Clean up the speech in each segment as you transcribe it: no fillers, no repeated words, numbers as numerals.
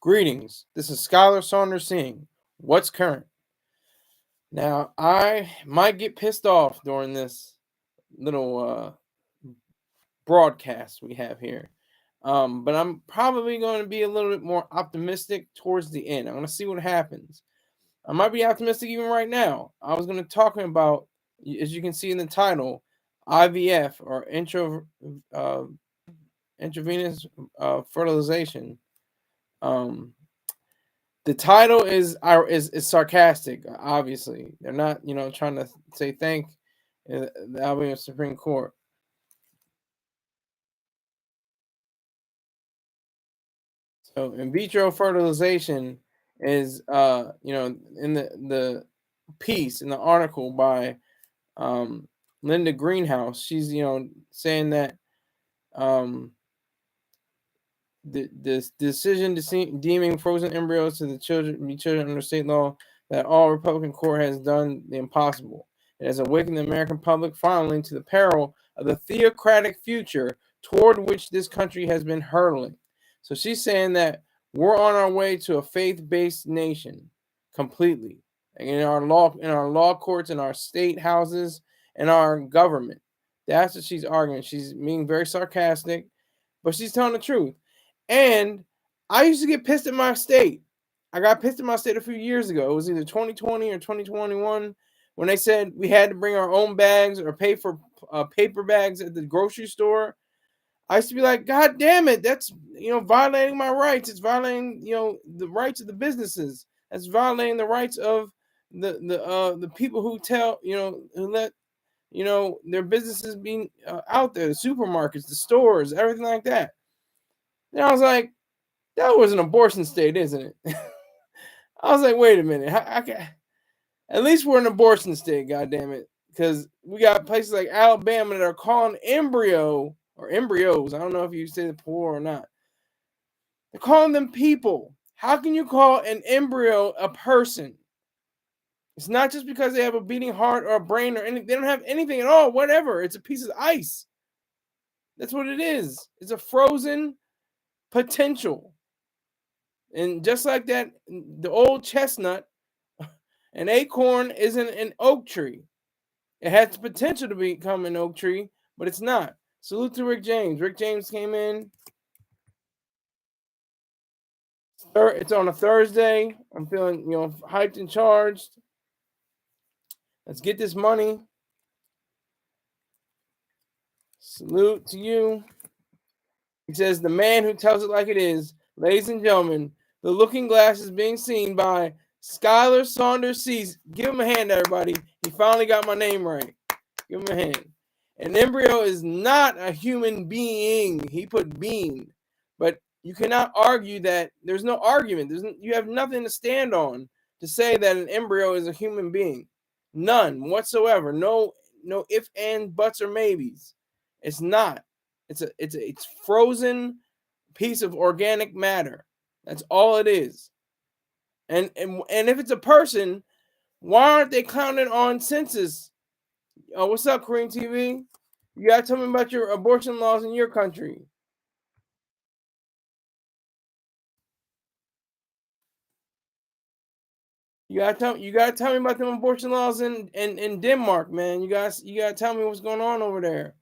Greetings. This is Skylar Saunders saying, "What's current?" Now, I might get pissed off during this little broadcast we have here, but I'm probably going to be a little bit more optimistic towards the end. I'm going to see what happens. I might be optimistic even right now. I was going to talk about, as you can see in the title, IVF or uh, intravenous fertilization. Um, The title is sarcastic. Obviously, they're not trying to say thank the Alabama Supreme Court. So in vitro fertilization is in the piece in the article by Linda Greenhouse. She's saying that um, the decision deeming frozen embryos to the children under state law that all Republican court has done the impossible. It has awakened the American public finally to the peril of the theocratic future toward which this country has been hurtling. So she's saying that we're on our way to a faith-based nation completely. In our law courts, in our state houses, in our government. That's what she's arguing. She's being very sarcastic, but she's telling the truth. And I used to get pissed at my state. I got pissed at my state a few years ago. It was either 2020 or 2021 when they said we had to bring our own bags or pay for paper bags at the grocery store. I used to be like, God damn it, that's violating my rights. It's violating the rights of the businesses. That's violating the rights of the people who who let their businesses being out there, the supermarkets, the stores, everything like that. And I was like, that was an abortion state, isn't it? I was like, wait a minute. At least we're an abortion state, goddamn it. Because we got places like Alabama that are calling embryo or embryos. I don't know if you say the plural or not. They're calling them people. How can you call an embryo a person? It's not just because they have a beating heart or a brain or anything. They don't have anything at all. Whatever. It's a piece of ice. That's what it is. It's a frozen potential. And just like that, the old chestnut, an acorn isn't an oak tree. It has the potential to become an oak tree, but it's not. Salute to Rick James. Rick James came in. It's on a Thursday. I'm feeling, hyped and charged. Let's get this money. Salute to you. He says, the man who tells it like it is, ladies and gentlemen, the looking glass is being seen by Skylar Saunders Sees. Give him a hand, everybody. He finally got my name right. Give him a hand. An embryo is not a human being. He put being. But you cannot argue that. There's no argument. You have nothing to stand on to say that an embryo is a human being. None whatsoever. No ifs, ands, buts, or maybes. It's not. It's frozen piece of organic matter. That's all it is. And if it's a person, why aren't they counted on census? Oh, what's up, Korean TV? You gotta tell me about your abortion laws in your country. You gotta tell me about them abortion laws in Denmark, man. You gotta tell me what's going on over there.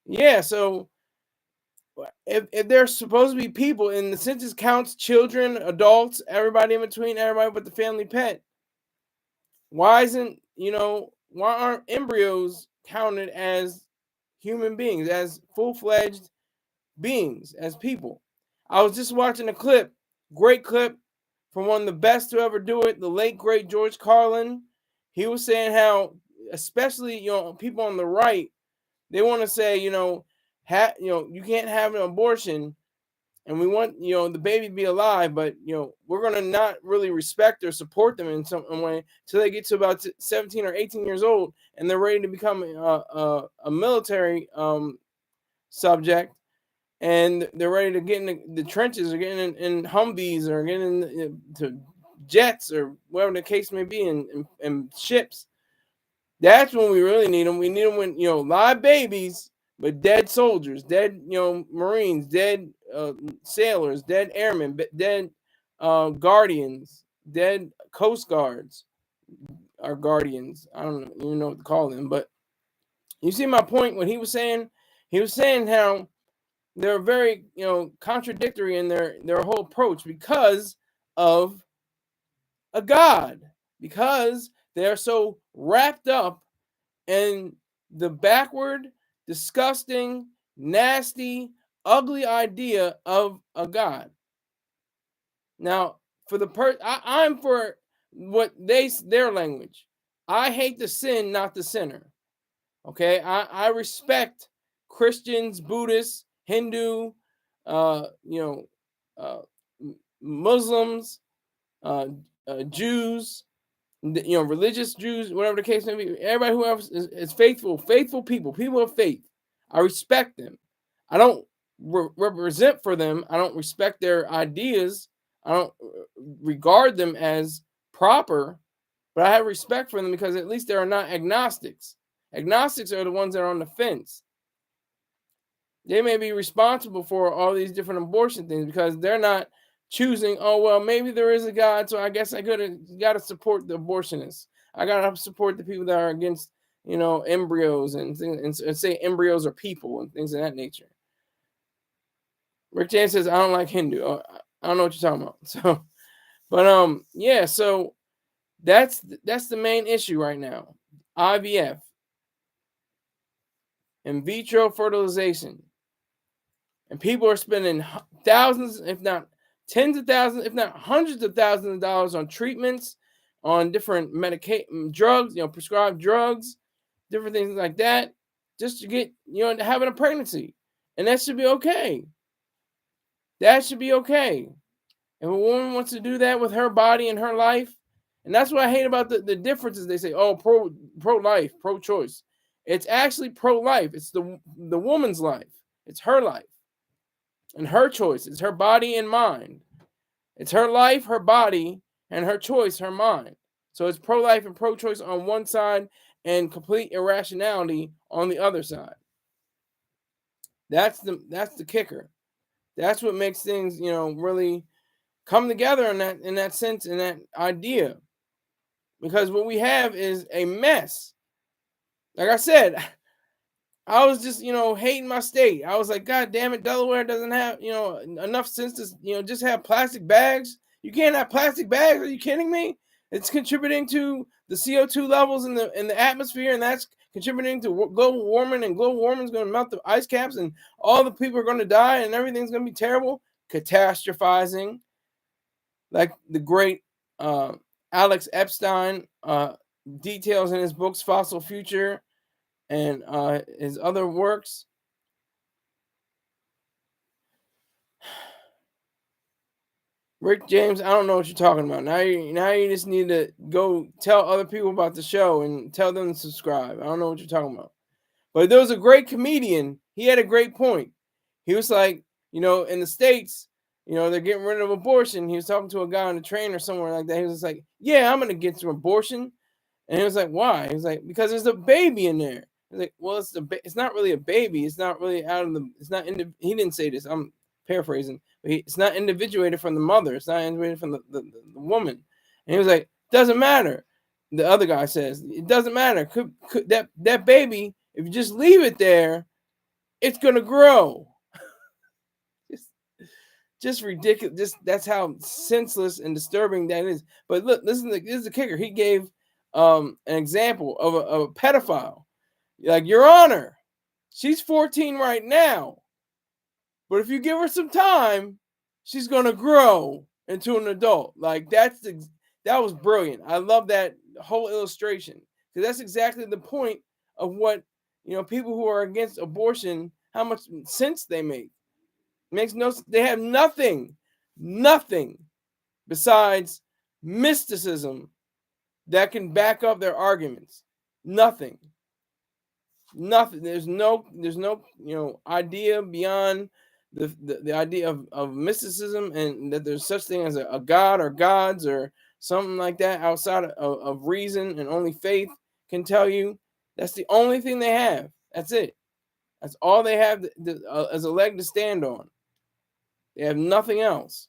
Yeah. So if there's supposed to be people, and the census counts children, adults, everybody in between, everybody but the family pet. Why aren't embryos counted as human beings, as full-fledged beings, as people? I was just watching a clip, great clip from one of the best to ever do it, the late great George Carlin. He was saying how, especially people on the right, they want to say you can't have an abortion, and we want the baby to be alive, but we're gonna not really respect or support them in some way till they get to about 17 or 18 years old, and they're ready to become a military subject, and they're ready to get in the trenches or getting in Humvees or getting into jets or whatever the case may be, in ships. That's when we really need them. We need them when live babies, but dead soldiers, dead Marines, dead sailors, dead airmen, dead guardians, dead coast guards, or guardians. I don't even know what to call them, but you see my point. What he was saying how they're very contradictory in their whole approach because of a God, because they're so wrapped up in the backward, disgusting, nasty, ugly idea of a God. Now, for the I'm for what their language. I hate the sin, not the sinner. Okay, I respect Christians, Buddhists, Hindu, uh, you know, uh, Muslims, Jews, religious Jews, whatever the case may be. Everybody who is faithful people of faith. I respect them. I don't represent for them. I don't respect their ideas. I don't regard them as proper, but I have respect for them because at least they are not agnostics. Agnostics are the ones that are on the fence. They may be responsible for all these different abortion things because they're not choosing, oh, well, maybe there is a God, so I guess I got to support the abortionists. I got to support the people that are against, embryos and things, and say embryos are people and things of that nature. Rick James says, I don't like Hindu. I don't know what you're talking about. So, but yeah, so that's the main issue right now. IVF, in vitro fertilization. And people are spending thousands, if not tens of thousands, if not hundreds of thousands of dollars on treatments, on different drugs, prescribed drugs, different things like that, just to get, having a pregnancy. And that should be okay. That should be okay. If a woman wants to do that with her body and her life, and that's what I hate about the differences. They say, oh, pro-life, pro-choice. It's actually pro-life. It's the woman's life. It's her life. And her choice. It's her body and mind. It's her life, her body, and her choice, her mind. So it's pro-life and pro-choice on one side and complete irrationality on the other side. That's the kicker. That's what makes things, really come together in that sense, in that idea. Because what we have is a mess. Like I said, I was just, hating my state. I was like, God damn it, Delaware doesn't have, enough sense to, just have plastic bags. You can't have plastic bags. Are you kidding me? It's contributing to the CO2 levels in the atmosphere, and that's contributing to global warming. And global warming is going to melt the ice caps, and all the people are going to die, and everything's going to be terrible. Catastrophizing, like the great Alex Epstein details in his books Fossil Future and his other works. Rick James, I don't know what you're talking about. Now you just need to go tell other people about the show and tell them to subscribe. I don't know what you're talking about. But there was a great comedian. He had a great point. He was like, in the States, they're getting rid of abortion. He was talking to a guy on the train or somewhere like that. He was just like, yeah, I'm going to get to abortion. And he was like, why? He was like, because there's a baby in there. He's like, well, it's not really a baby. It's not really he didn't say this. I'm paraphrasing. But it's not individuated from the mother. It's not individuated from the woman. And he was like, doesn't matter. The other guy says, it doesn't matter. Could that baby, if you just leave it there, it's going to grow. Just ridiculous. That's how senseless and disturbing that is. But look, this is the kicker. He gave an example of a pedophile. Like, Your Honor, she's 14 right now, but if you give her some time, she's gonna grow into an adult. Like, that was brilliant. I love that whole illustration because that's exactly the point of what people who are against abortion, how much sense they make. They have nothing besides mysticism that can back up their arguments. Nothing. There's no idea beyond the idea of mysticism, and that there's such thing as a god or gods or something like that outside of reason, and only faith can tell you. That's the only thing they have. That's it. That's all they have as a leg to stand on. They have nothing else.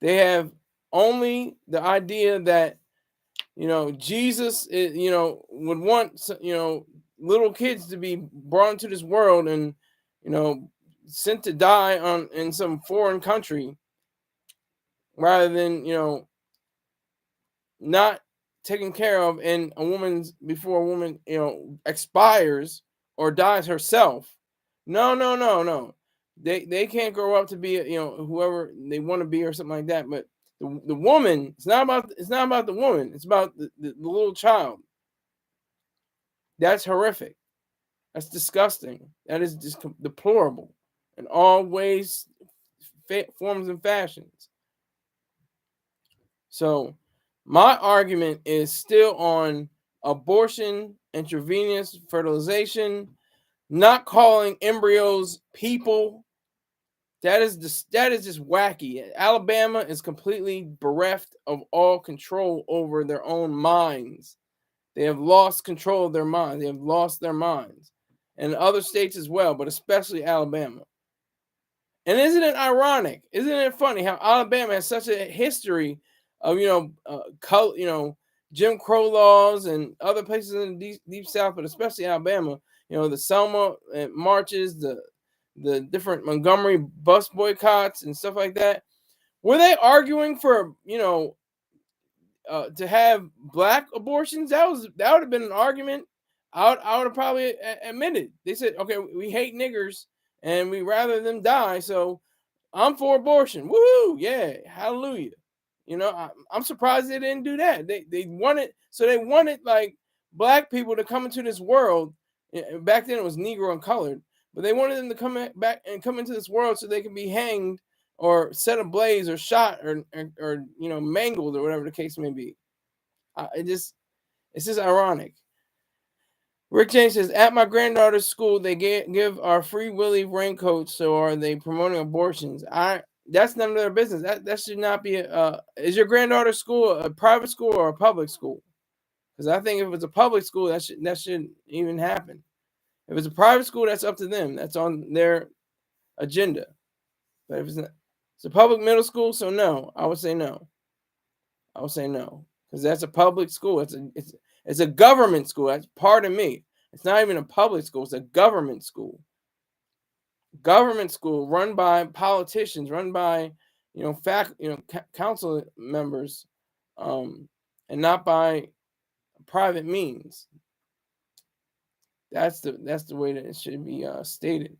They have only the idea that, Jesus is, would want, little kids to be brought into this world and, sent to die in some foreign country rather than, not taken care of, and before a woman, expires or dies herself. No, no, no, no. They can't grow up to be, whoever they want to be or something like that. But the woman, it's not about the woman. It's about the little child. That's horrific. That's disgusting. That is just deplorable in all ways, forms, and fashions. So my argument is still on abortion, intravenous fertilization, not calling embryos people. That is just wacky. Alabama is completely bereft of all control over their own minds. They have lost control of their minds. They have lost their minds. And other states as well, but especially Alabama. And isn't it ironic? Isn't it funny how Alabama has such a history of Jim Crow laws and other places in the deep South, but especially Alabama. The Selma marches, the different Montgomery bus boycotts and stuff like that. Were they arguing for to have black abortions? That would have been an argument. I would have probably admitted. They said, okay, we hate niggers and we rather them die, so I'm for abortion. Woohoo! Yeah, hallelujah. I'm surprised they didn't do that. They wanted like black people to come into this world. Back then it was Negro and colored, but they wanted them to come into this world so they could be hanged or set ablaze or shot or mangled or whatever the case may be. It's just ironic. Rick James says, at my granddaughter's school, they give our Free Willy raincoats. So are they promoting abortions? That's none of their business. That should not be. Is your granddaughter's school a private school or a public school? Because I think if it's a public school, that shouldn't even happen. If it's a private school, that's up to them. That's on their agenda. But if it's a public middle school, so no, I would say no. I would say no, because that's a public school. It's a government school. That's pardon me. It's not even a public school. It's a government school. Government school run by politicians, run by council members, and not by private means. That's the way that it should be stated.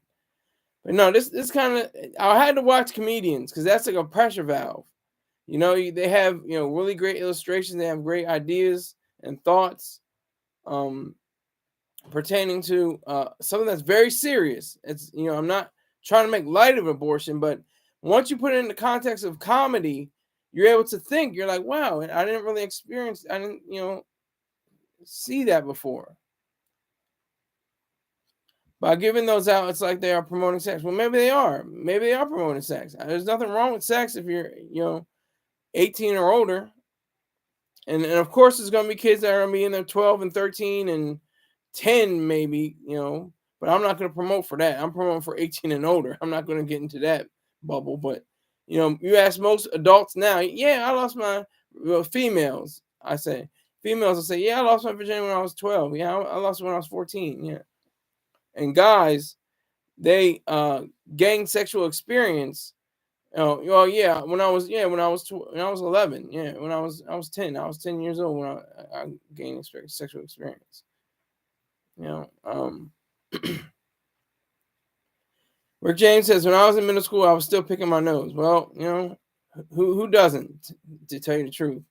But no, this kind of I had to watch comedians because that's like a pressure valve. They have really great illustrations. They have great ideas and thoughts pertaining to something that's very serious. It's I'm not trying to make light of abortion, but once you put it in the context of comedy, you're able to think. You're like, wow, I didn't really experience. I didn't see that before. By giving those out, it's like they are promoting sex. Well, maybe they are. Maybe they are promoting sex. There's nothing wrong with sex if you're 18 or older. And of course, there's going to be kids that are going to be in their 12 and 13 and 10 maybe, but I'm not going to promote for that. I'm promoting for 18 and older. I'm not going to get into that bubble. But, you ask most adults now, yeah, I lost my females. Females will say, yeah, I lost my virginity when I was 12. Yeah, I lost it when I was 14. Yeah. And guys, they gain sexual experience. Well, yeah. When I was 11. Yeah, when I was 10. I was 10 years old when I gained sexual experience. Rick James says, when I was in middle school, I was still picking my nose. Well, who doesn't? To tell you the truth,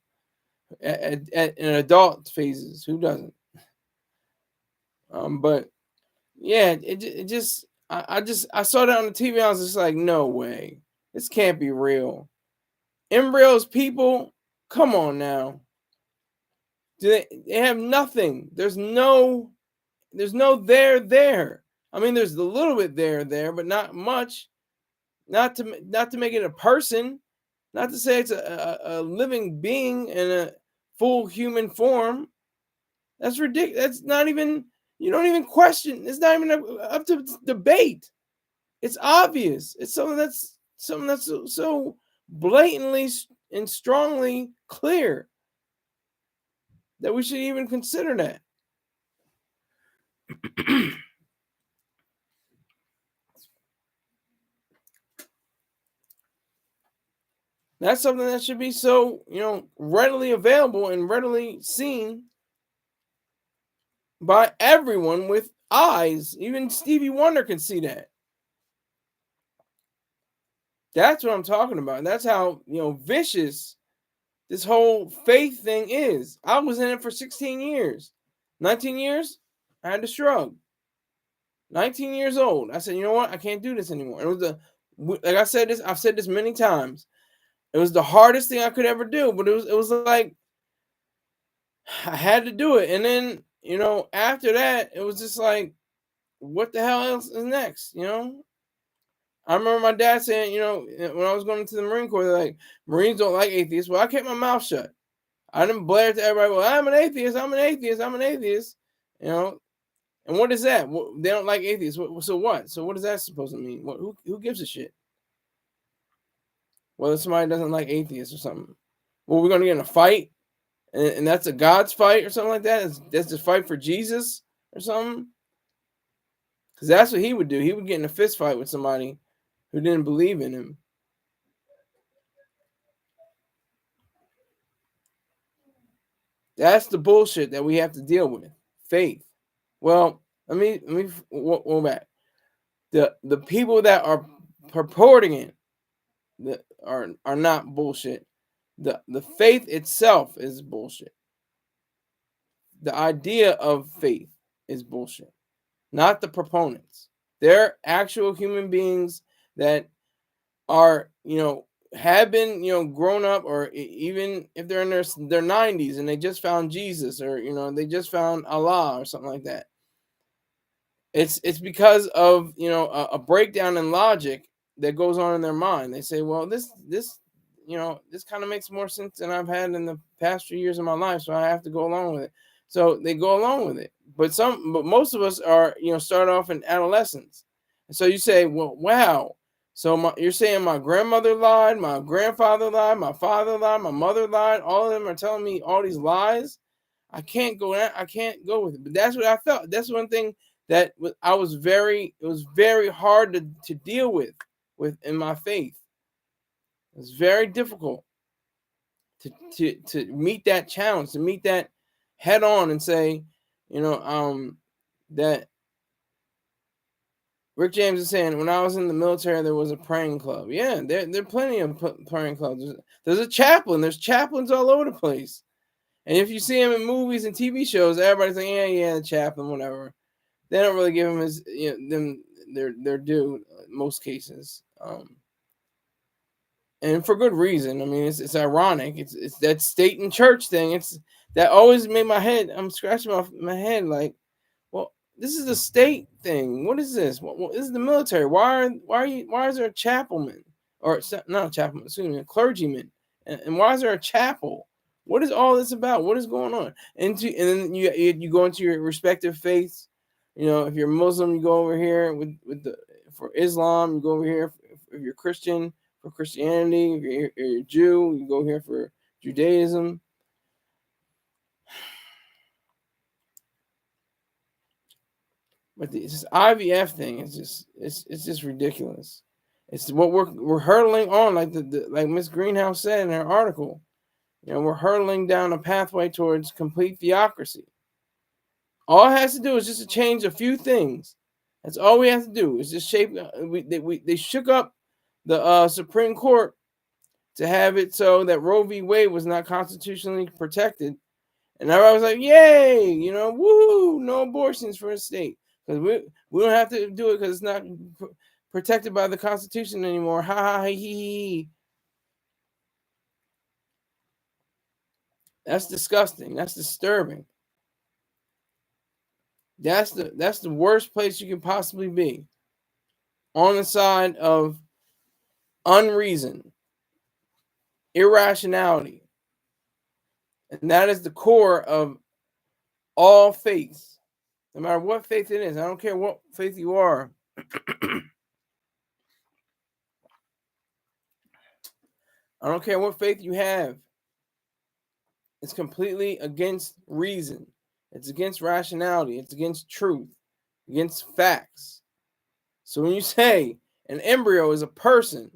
in adult phases, who doesn't? But yeah, it just I saw that on the TV. I was just like, no way, this can't be real. Embryos, people, come on now. They have nothing. There's no there. I mean, there's a little bit there, but not much. Not to make it a person. Not to say it's a living being in a full human form. That's ridiculous. That's not even. You don't even question. It's not even up to debate. It's obvious. It's something that's so blatantly and strongly clear that we should even consider that. That's something that should be so, readily available and readily seen by everyone with eyes. Even Stevie Wonder can see that. That's what I'm talking about. That's how, vicious this whole faith thing is. I was in it for 16 years. 19 years, I had to shrug. 19 years old. I said, you know what? I can't do this anymore. It was like I said this, I've said this many times. It was the hardest thing I could ever do, but it was like I had to do it. And then, after that, it was just like, what the hell else is next? I remember my dad saying, when I was going into the Marine Corps, they're like, Marines don't like atheists. Well, I kept my mouth shut. I didn't blare to everybody, well, I'm an atheist, I'm an atheist, I'm an atheist. And what is that? They don't like atheists. So what? So what is that supposed to mean? Who gives a shit? Whether somebody doesn't like atheists or something. Well, we're going to get in a fight? And that's a God's fight or something like that? That's the fight for Jesus or something? Because that's what he would do. He would get in a fist fight with somebody who didn't believe in him. That's the bullshit that we have to deal with. Faith. Well, let me go back. The people that are purporting it that are not bullshit. The faith itself is bullshit. The idea of faith is bullshit. Not the proponents. They're actual human beings that are, have been, grown up, or even if they're in their 90s and they just found Jesus, or they just found Allah or something like that. It's because of a breakdown in logic that goes on in their mind. They say, well, this kind of makes more sense than I've had in the past few years of my life, so I have to go along with it. So they go along with it. But most of us are, start off in adolescence. And so you say, well, wow. So you're saying my grandmother lied, my grandfather lied, my father lied, my mother lied. All of them are telling me all these lies. I can't go with it. But that's what I felt. That's one thing that it was very hard to deal with in my faith. It was very difficult to meet that challenge, to meet that head on and say, that Rick James is saying, when I was in the military, there was a praying club. Yeah, there are plenty of praying clubs. There's a chaplain. There's chaplains all over the place. And if you see him in movies and TV shows, everybody's like, yeah, the chaplain, whatever. They don't really give him their due in most cases. And for good reason. I mean, it's ironic. It's that state and church thing. It's that always made my head. I'm scratching my head like, well, this is a state thing. What is this? This is the military. Why is there a chaplainman, or not a chaplainman? Excuse me, a clergyman, and why is there a chapel? What is all this about? What is going on? And then you go into your respective faiths. If you're Muslim, you go over here for Islam. You go over here if you're Christian for Christianity. If you're a Jew, you go here for Judaism. But this IVF thing is just ridiculous. It's what we're hurtling on, like Miss Greenhouse said in her article. We're hurtling down a pathway towards complete theocracy. All it has to do is just to change a few things. That's all we have to do is just shape. They shook up the Supreme Court to have it so that Roe v. Wade was not constitutionally protected, and everybody was like, "Yay! Woo! No abortions for the state because we don't have to do it because it's not protected by the Constitution anymore." Ha ha he he. That's disgusting. That's disturbing. That's the worst place you can possibly be. On the side of unreason, irrationality. And that is the core of all faiths. No matter what faith it is. I don't care what faith you are. I don't care what faith you have. It's completely against reason. It's against rationality. It's against truth, against facts. So when you say an embryo is a person,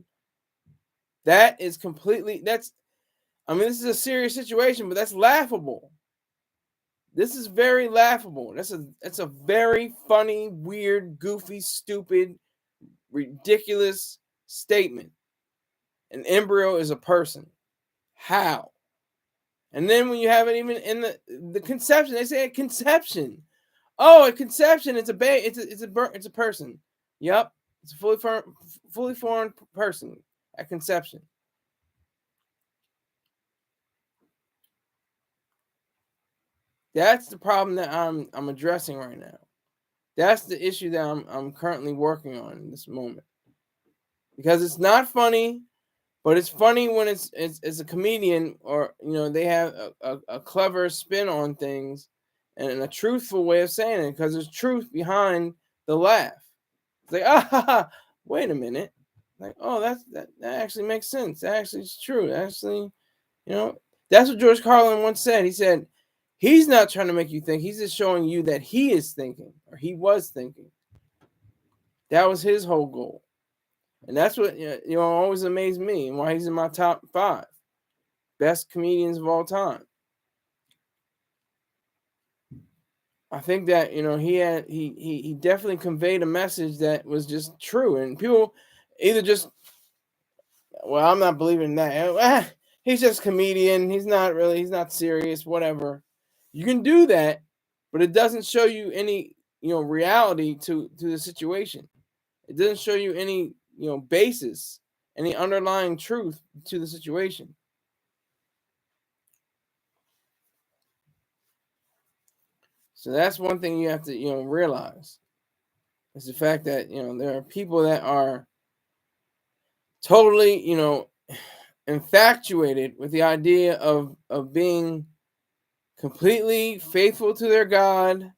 that is completely, this is a serious situation, but that's laughable. This is very laughable. That's a very funny, weird, goofy, stupid, ridiculous statement. An embryo is a person. How? And then when you have it even in the conception, they say a conception. Oh, a conception. It's a person. Yep, it's a fully formed person at conception. That's the problem that I'm addressing right now. That's the issue that I'm currently working on in this moment. Because it's not funny, but it's funny when it's a comedian, or they have a clever spin on things and a truthful way of saying it, because there's truth behind the laugh. It's like, wait a minute. Like, oh, that actually makes sense. That actually is true. Actually, that's what George Carlin once said. He said, he's not trying to make you think. He's just showing you that he is thinking, or he was thinking. That was his whole goal. And that's what always amazed me, and why he's in my top 5 best comedians of all time. I think that he definitely conveyed a message that was just true, and people either just, well, I'm not believing that. He's just a comedian. He's not serious. Whatever. You can do that, but it doesn't show you any reality to the situation. It doesn't show you any basis, any underlying truth to the situation. So that's one thing you have to realize, is the fact that there are people that are totally infatuated with the idea of being completely faithful to their God,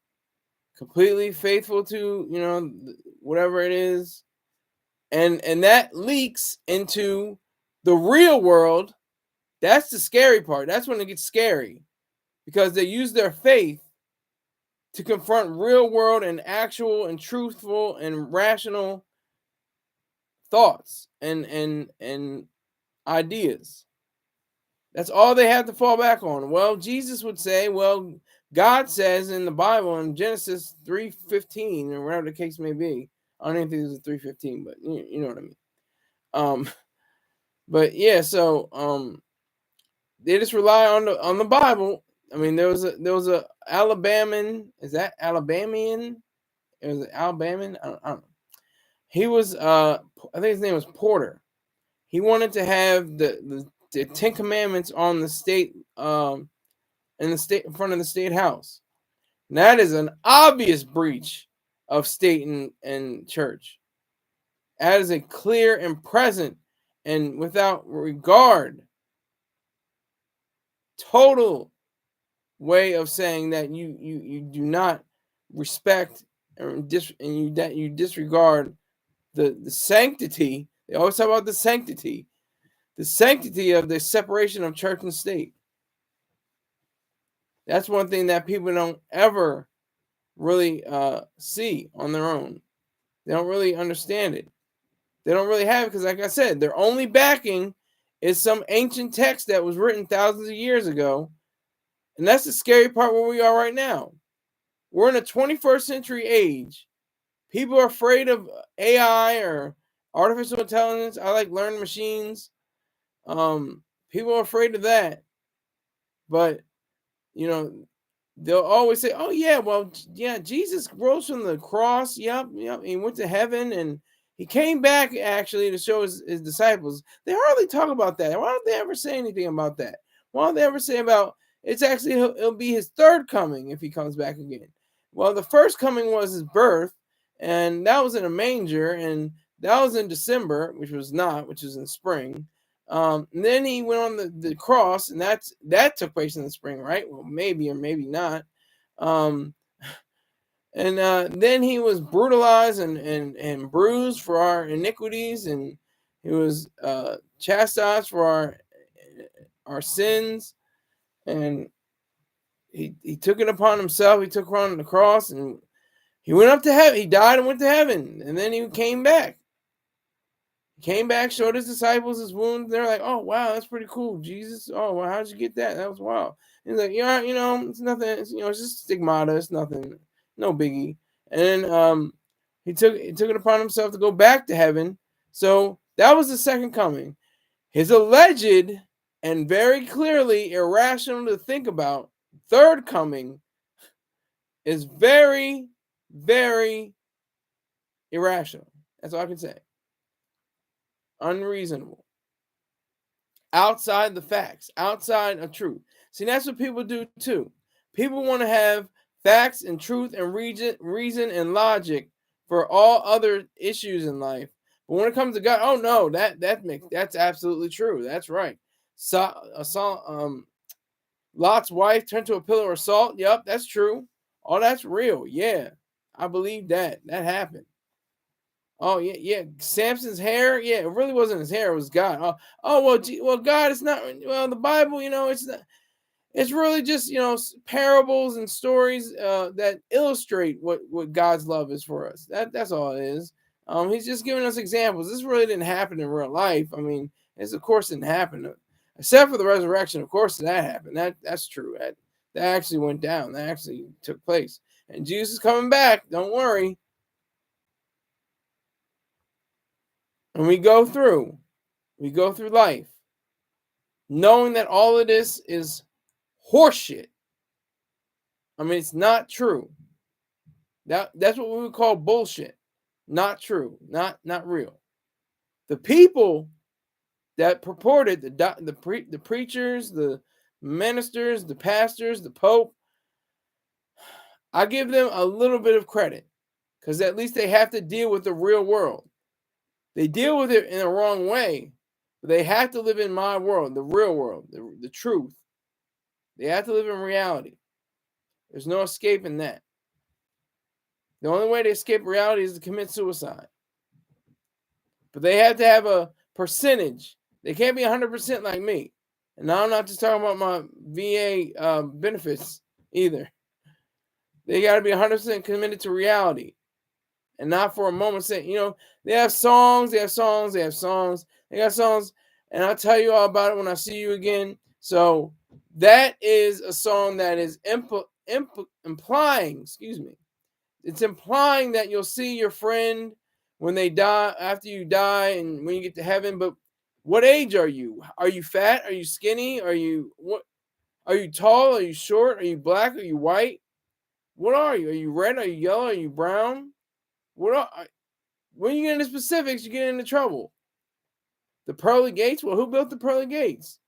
completely faithful to whatever it is, and that leaks into the real world. That's the scary part. That's when it gets scary, because they use their faith to confront real world and actual and truthful and rational thoughts and ideas. That's all they have to fall back on. Well, Jesus would say, well, God says in the Bible in Genesis 3:15, or whatever the case may be. I don't even think it was 3:15, but you know what I mean. But yeah, so they just rely on the Bible. I mean, there was a Alabaman. Is that Alabamian? It was an Alabamian. I don't know. He was I think his name was Porter. He wanted to have the 10 Commandments on the state in front of the state house. And that is an obvious breach of state and church. That is a clear and present and without regard, total way of saying that you do not respect and you disregard the sanctity. They always talk about the sanctity of the separation of church and state. That's one thing that people don't ever really see on their own. They don't really understand it. They don't really have it, because, like I said, their only backing is some ancient text that was written thousands of years ago. And that's the scary part where we are right now. We're in a 21st century age. People are afraid of AI or artificial intelligence. I like learning machines. People are afraid of that. But, they'll always say, oh, yeah, well, yeah, Jesus rose from the cross. Yep. He went to heaven, and he came back actually to show his disciples. They hardly talk about that. Why don't they ever say anything about that? Why don't they ever say about it's actually it'll be his third coming if he comes back again? Well, the first coming was his birth, and that was in a manger, and that was in December, which was in spring. And then he went on the cross, and that took place in the spring, right? Well, maybe or maybe not. And then he was brutalized and bruised for our iniquities, and He was chastised for our sins, and he took it upon himself. He took it on the cross, and he went up to heaven. He died and went to heaven, and then he came back. Came back, showed his disciples his wounds. They're like, "Oh wow, that's pretty cool, Jesus. Oh well, how'd you get that? That was wild." He's like, "Yeah, it's nothing. It's just stigmata. It's nothing, no biggie." And then he took it upon himself to go back to heaven. So that was the second coming. His alleged and very clearly irrational to think about third coming is very, very irrational. That's all I can say. Unreasonable. Outside the facts, outside of truth. See, that's what people do too. People want to have facts and truth and reason and logic for all other issues in life. But when it comes to God, oh no, that's absolutely true. That's right. Lot's wife turned to a pillar of salt. Yep, that's true. Oh, that's real. Yeah, I believe that. That happened. Oh yeah. Samson's hair, yeah, it really wasn't his hair; it was God. Well, God, it's not. Well, the Bible, it's not. It's really just parables and stories that illustrate what God's love is for us. That's all it is. He's just giving us examples. This really didn't happen in real life. I mean, of course didn't happen, except for the resurrection. Of course that happened. That's true. That actually went down. That actually took place. And Jesus is coming back. Don't worry. And we go through life knowing that all of this is horseshit. I mean, it's not true. That's what we would call bullshit. Not true. Not real. The people that purported the preachers, the ministers, the pastors, the Pope, I give them a little bit of credit because at least they have to deal with the real world. They deal with it in the wrong way, but they have to live in my world, the real world, the truth. They have to live in reality. There's no escaping that. The only way to escape reality is to commit suicide. But they have to have a percentage. They can't be 100% like me. And now I'm not just talking about my VA benefits either. They got to be 100% committed to reality. And not for a moment saying, they have songs. They got songs. And I'll tell you all about it when I see you again. So that is a song that is implying, it's implying that you'll see your friend when they die, after you die, and when you get to heaven. But what age are you? Are you fat? Are you skinny? Are you tall? Are you short? Are you black? Are you white? What are you? Are you red? Are you yellow? Are you brown? When you get into specifics, you get into trouble. The pearly gates? Well, who built the pearly gates?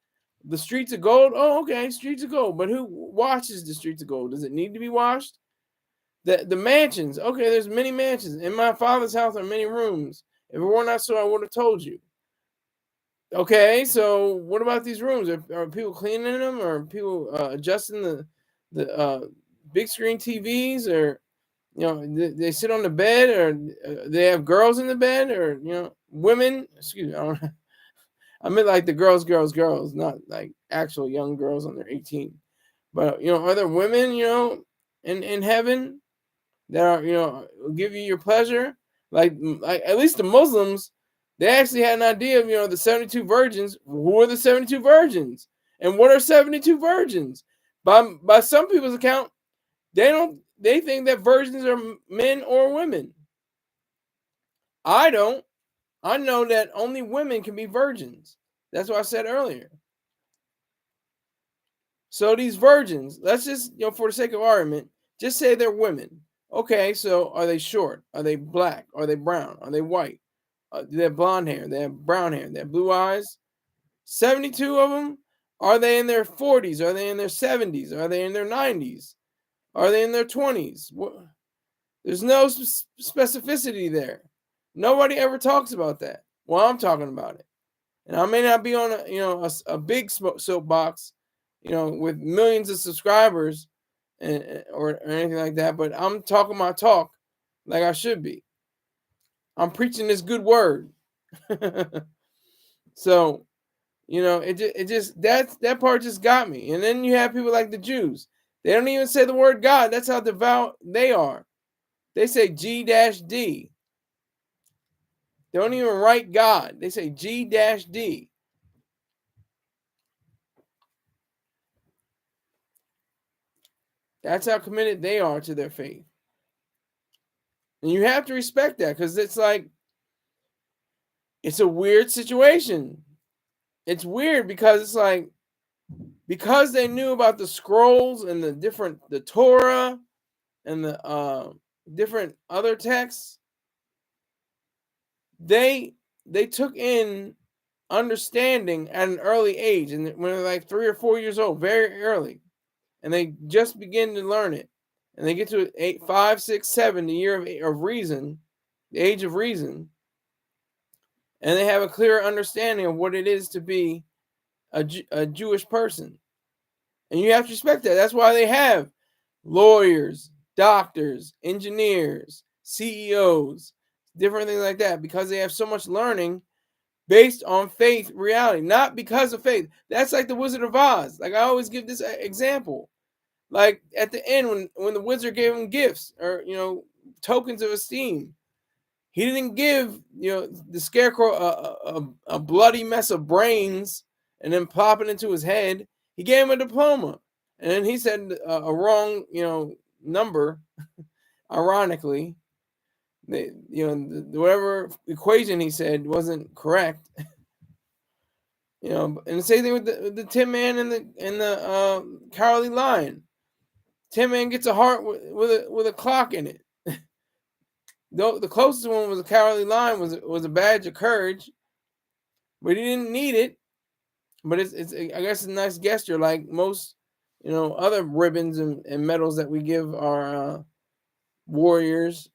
The streets of gold? Oh, okay, streets of gold. But who washes the streets of gold? Does it need to be washed? The mansions. Okay, there's many mansions. In my father's house are many rooms. If it were not so, I would have told you. Okay, so what about these rooms? Are people cleaning them? Or are people adjusting the big screen TVs? Or they sit on the bed? Or they have girls in the bed? Or women? Excuse me, I meant like the girls, not like actual young girls under 18. But are there women in heaven that are give you your pleasure? Like at least the Muslims, they actually had an idea of the 72 virgins. Who are the 72 virgins? And what are 72 virgins? By some people's account, they think that virgins are men or women. I don't. I know that only women can be virgins. That's what I said earlier. So these virgins, let's just, for the sake of argument, just say they're women. Okay, so are they short? Are they black? Are they brown? Are they white? Do they have blonde hair? They have brown hair? They have blue eyes? 72 of them? Are they in their 40s? Are they in their 70s? Are they in their 90s? Are they in their 20s? There's no specificity there. Nobody ever talks about that. Well, I'm talking about it. And I may not be on a big soapbox, with millions of subscribers or anything like that, but I'm talking my talk like I should be. I'm preaching this good word. So, that part just got me. And then you have people like the Jews. They don't even say the word God. That's how devout they are. They say G-D. They don't even write God. They say G-D. That's how committed they are to their faith. And you have to respect that, because it's like, it's a weird situation. It's weird because it's like, because they knew about the scrolls and the Torah and the different other texts, they took in understanding at an early age, and when they're like 3 or 4 years old, very early, and they just begin to learn it, and they get to 8, 5, 6, 7, the year of reason, the age of reason, and they have a clear understanding of what it is to be a Jewish person. And you have to respect that. That's why they have lawyers, doctors, engineers, CEOs, different things like that, because they have so much learning based on faith reality, not because of faith. That's like the Wizard of Oz. Like, I always give this example. Like, at the end, when the wizard gave him gifts, or tokens of esteem, he didn't give the scarecrow a bloody mess of brains and then pop it into his head. He gave him a diploma, and then he said a wrong number. Ironically, whatever equation he said wasn't correct. And the same thing with the Tin Man and the Cowardly Lion. Tin Man gets a heart with a clock in it. The closest one was a Cowardly Lion, was a badge of courage, but he didn't need it. But it's I guess a nice gesture, like most other ribbons and medals that we give our warriors.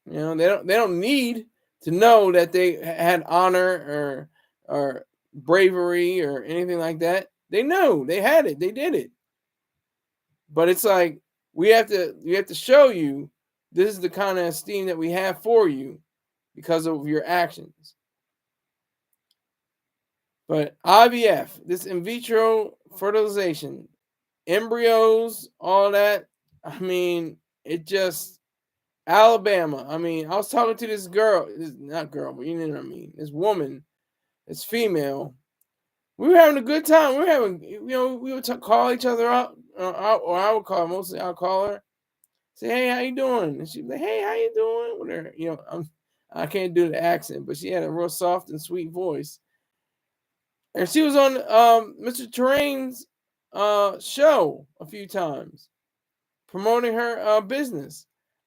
They don't need to know that they had honor or bravery or anything like that. They know they had it. They did it. But it's like, we have to show you this is the kind of esteem that we have for you because of your actions. But IVF, this in vitro fertilization, embryos, all that, I mean, it just, Alabama. I mean, I was talking to this girl, not girl, but you know what I mean, this woman, this female. We were having a good time. We were having, we would call each other up, or I would call her, mostly I'll call her, say, hey, how you doing? And she'd be like, hey, how you doing? With her, I can't do the accent, but she had a real soft and sweet voice. And she was on Mr. Terrain's show a few times, promoting her business.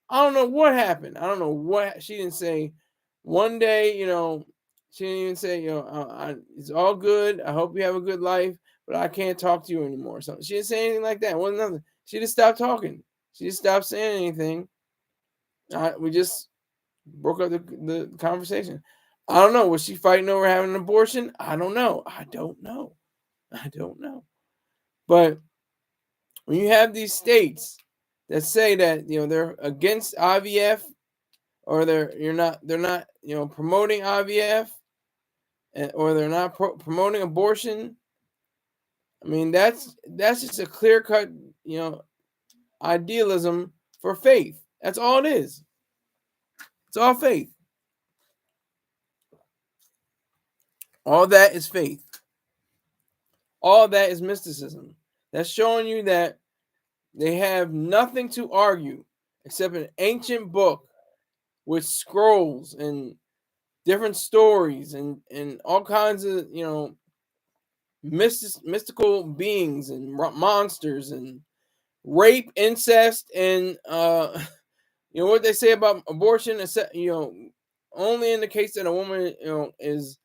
I don't know what happened. I don't know what she didn't say. One day, she didn't even say, it's all good. I hope you have a good life, but I can't talk to you anymore. So she didn't say anything like that. It wasn't nothing. She just stopped talking. She just stopped saying anything. We just broke up the conversation. I don't know. Was she fighting over having an abortion? I don't know. I don't know. But when you have these states that say that they're against IVF, or they're not promoting IVF, or they're not promoting abortion, I mean, that's just a clear cut idealism for faith. That's all it is. It's all faith. All that is faith. All that is mysticism. That's showing you that they have nothing to argue except an ancient book with scrolls and different stories and all kinds of mystical beings and monsters and rape, incest, and what they say about abortion. Only in the case that a woman is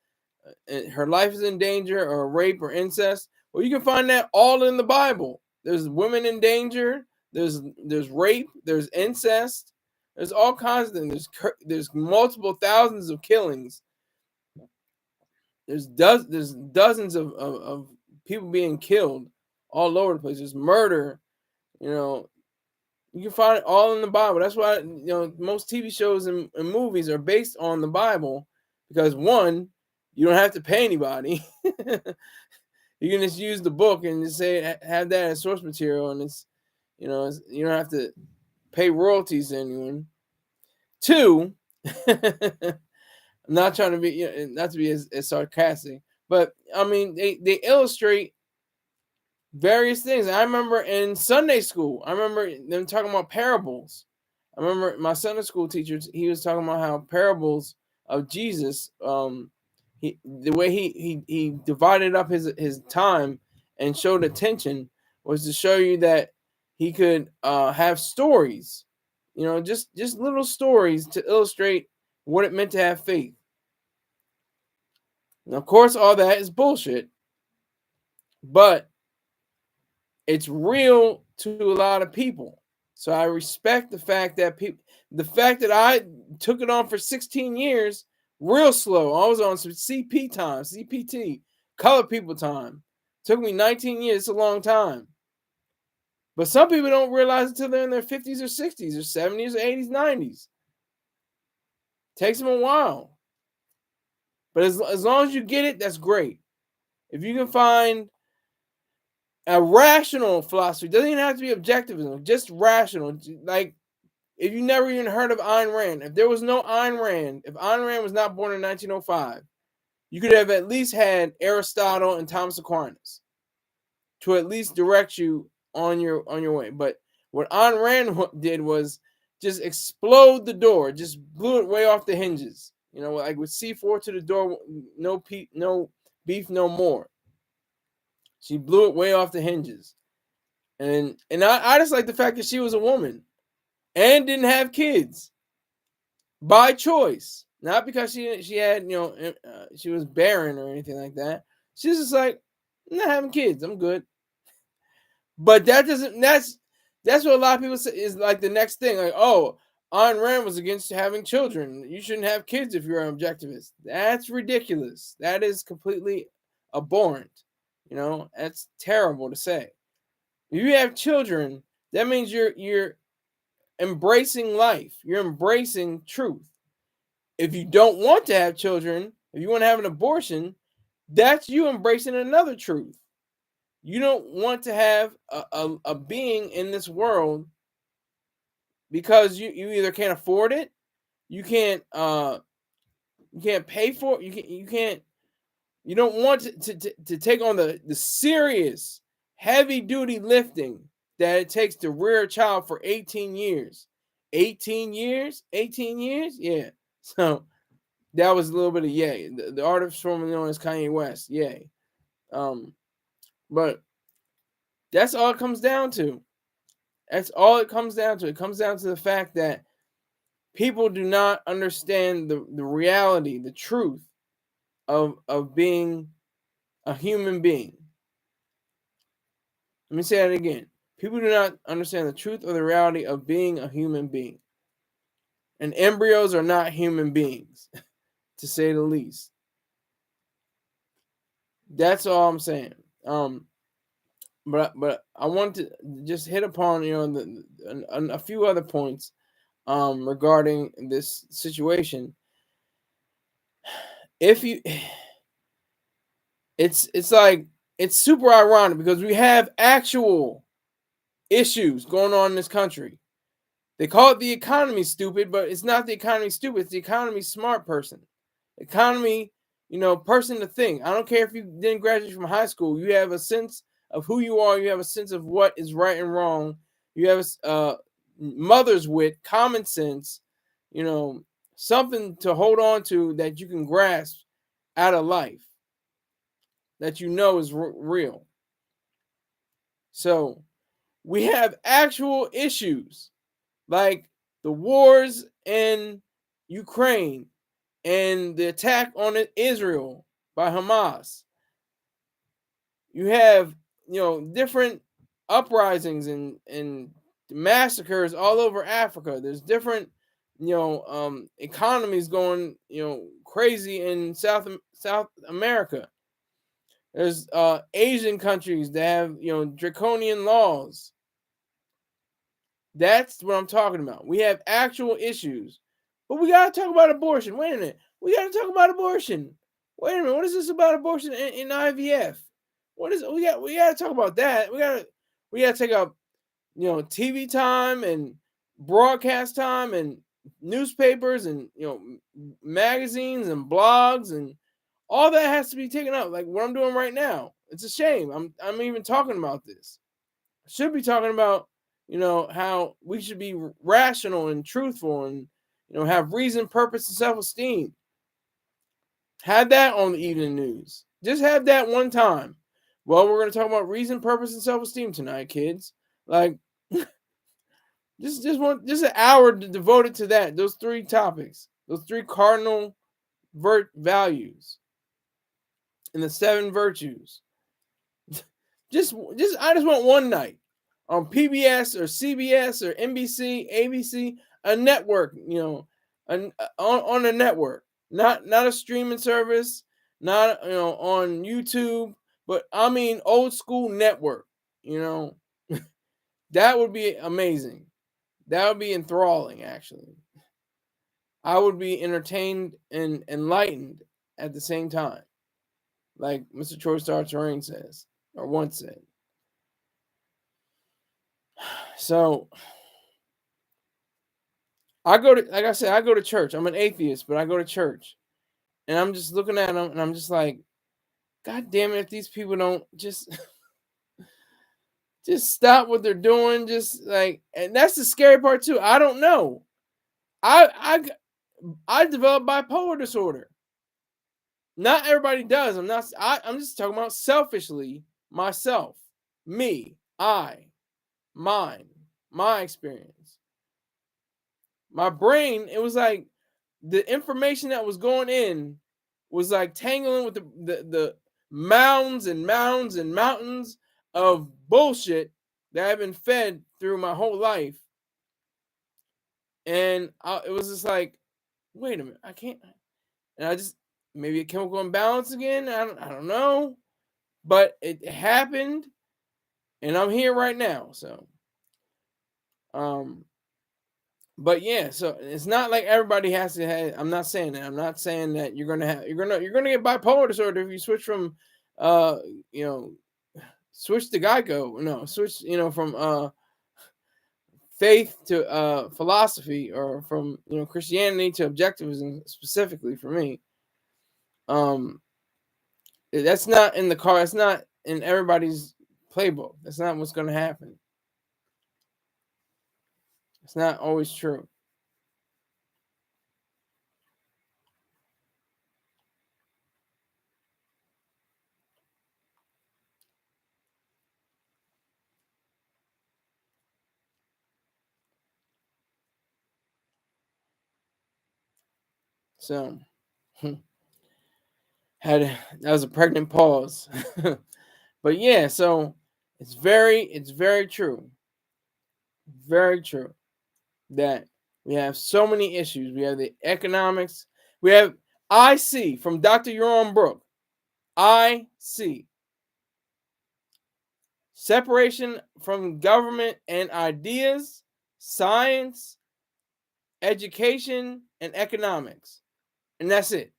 her life is in danger, or rape or incest. Well, you can find that all in the Bible. There's women in danger. There's rape. There's incest. There's all kinds of things. There's multiple thousands of killings. There's dozens of people being killed all over the place. There's murder. You can find it all in the Bible. That's why most TV shows and movies are based on the Bible, because one, You don't have to pay anybody. You can just use the book and just say have that as source material, and you don't have to pay royalties to anyone. Two, I'm not trying to be not to be as sarcastic, but I mean they illustrate various things. I remember in Sunday school, I remember them talking about parables. I remember my Sunday school teacher, he was talking about how parables of Jesus, the way he divided up his time and showed attention was to show you that he could have stories, just little stories to illustrate what it meant to have faith. And of course, all that is bullshit, but it's real to a lot of people. So I respect the fact that I took it on for 16 years, real slow. I was on some CPT, color people time. Took me 19 years, it's a long time. But some people don't realize it until they're in their 50s or 60s or 70s or 80s, 90s. Takes them a while. But as long as you get it, that's great. If you can find a rational philosophy, doesn't even have to be objectivism, just rational. Like, if you never even heard of Ayn Rand, if there was no Ayn Rand, if Ayn Rand was not born in 1905, you could have at least had Aristotle and Thomas Aquinas to at least direct you on your way. But what Ayn Rand did was just explode the door, just blew it way off the hinges. Like with C4 to the door, no beef, no more. She blew it way off the hinges. And I just like the fact that she was a woman and didn't have kids by choice, not because she had she was barren or anything like that. She's just like, I'm not having kids, I'm good. But that's what a lot of people say is like the next thing, like, oh, Ayn Rand was against having children, you shouldn't have kids if you're an objectivist. That's ridiculous. That is completely abhorrent. That's terrible to say. If you have children, that means you're embracing life. You're embracing truth. If you don't want to have children, if you want to have an abortion, that's you embracing another truth. You don't want to have a being in this world because you either can't afford it, you can't pay for it, you don't want to take on the serious heavy duty lifting that it takes to rear a child for 18 years. 18 years? 18 years? Yeah. So that was a little bit of yay. The artist formerly known as Kanye West. Yay. But that's all it comes down to. That's all it comes down to. It comes down to the fact that people do not understand the reality, the truth of being a human being. Let me say that again. People do not understand the truth or the reality of being a human being. And embryos are not human beings, to say the least. That's all I'm saying. But I want to just hit upon a few other points regarding this situation. It's like it's super ironic because we have actual issues going on in this country. They call it the economy stupid, but it's not the economy stupid. It's the economy smart person. Economy, person to think. I don't care if you didn't graduate from high school. You have a sense of who you are. You have a sense of what is right and wrong. You have a mother's wit, common sense, something to hold on to that you can grasp out of life that is real. So we have actual issues like the wars in Ukraine and the attack on Israel by Hamas. You have, different uprisings and massacres all over Africa. There's different, economies going, crazy in South America. There's Asian countries that have, draconian laws. That's what I'm talking about. We have actual issues. But we got to talk about abortion. Wait a minute. We got to talk about abortion. Wait a minute, what is this about abortion in IVF? What is we got to talk about that. We got to take up, TV time and broadcast time and newspapers and, magazines and blogs, and all that has to be taken up. Like what I'm doing right now. It's a shame. I'm even talking about this. I should be talking about, how we should be rational and truthful and, have reason, purpose, and self-esteem. Have that on the evening news. Just have that one time. Well, we're going to talk about reason, purpose, and self-esteem tonight, kids. Like, just an hour devoted to that. Those three topics, those three cardinal values, and the 7 virtues. I just want one night on PBS or CBS or NBC, ABC, a network. On a network, not a streaming service, not on YouTube, but I mean old school network. That would be amazing. That would be enthralling, actually. I would be entertained and enlightened at the same time, like Mr. Troy Star Terrain says, or once said. So, like I said, I go to church. I'm an atheist, but I go to church. And I'm just looking at them, and I'm just like, God damn it, if these people don't just stop what they're doing, just like, and that's the scary part too. I don't know. I developed bipolar disorder. Not everybody does. I'm just talking about selfishly, myself, me, mine, my experience. My brain, it was like the information that was going in was like tangling with the mounds and mounds and mountains of bullshit that I've been fed through my whole life. And it was just like, wait a minute, I can't. And I just, maybe a chemical imbalance again. I don't know. But it happened, and I'm here right now. So, but yeah, so it's not like everybody has to have. I'm not saying that. I'm not saying that you're gonna get bipolar disorder if you switch from, switch to Geico. No, switch, from faith to philosophy, or from Christianity to objectivism, specifically for me. That's not in the car. That's not in everybody's playbook. That's not what's going to happen. It's not always true. So, that was a pregnant pause. But yeah, so it's very true. Very true that we have so many issues. We have the economics. We have IC from Dr. Uron Brook. IC. Separation from government and ideas, science, education, and economics. And that's it.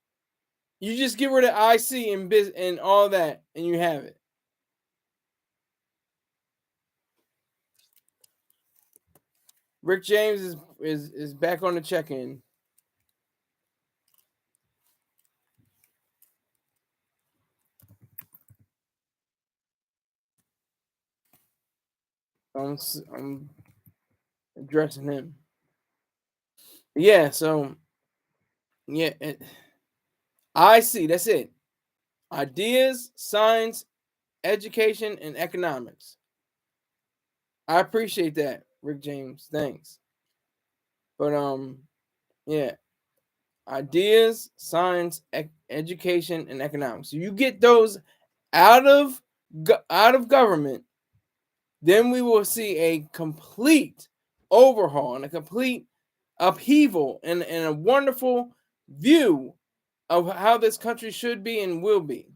You just get rid of IC and all that, and you have it. Rick James is back on the check-in. I'm addressing him. Yeah, so yeah, IC, that's it. Ideas, science, education, and economics. I appreciate that, Rick James. Thanks. But yeah, ideas, science, education, and economics. So you get those out of government, then we will see a complete overhaul and a complete upheaval and a wonderful view of how this country should be and will be.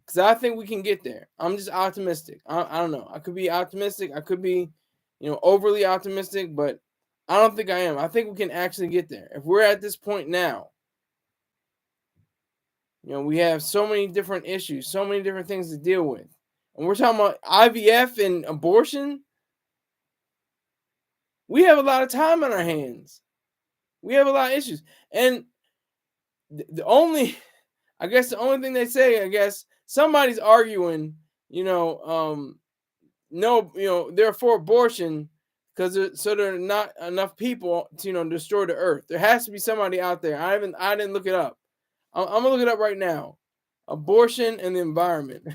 Because I think we can get there. I'm just optimistic. I don't know. I could be optimistic. I could be, overly optimistic, but I don't think I am. I think we can actually get there. If we're at this point now, We have so many different issues, so many different things to deal with. And we're talking about IVF and abortion. We have a lot of time on our hands. We have a lot of issues. And the only, I guess the only thing they say, I guess somebody's arguing, no, they're for abortion because so there are not enough people to, destroy the earth. There has to be somebody out there. I didn't look it up. I'm gonna look it up right now. Abortion and the environment.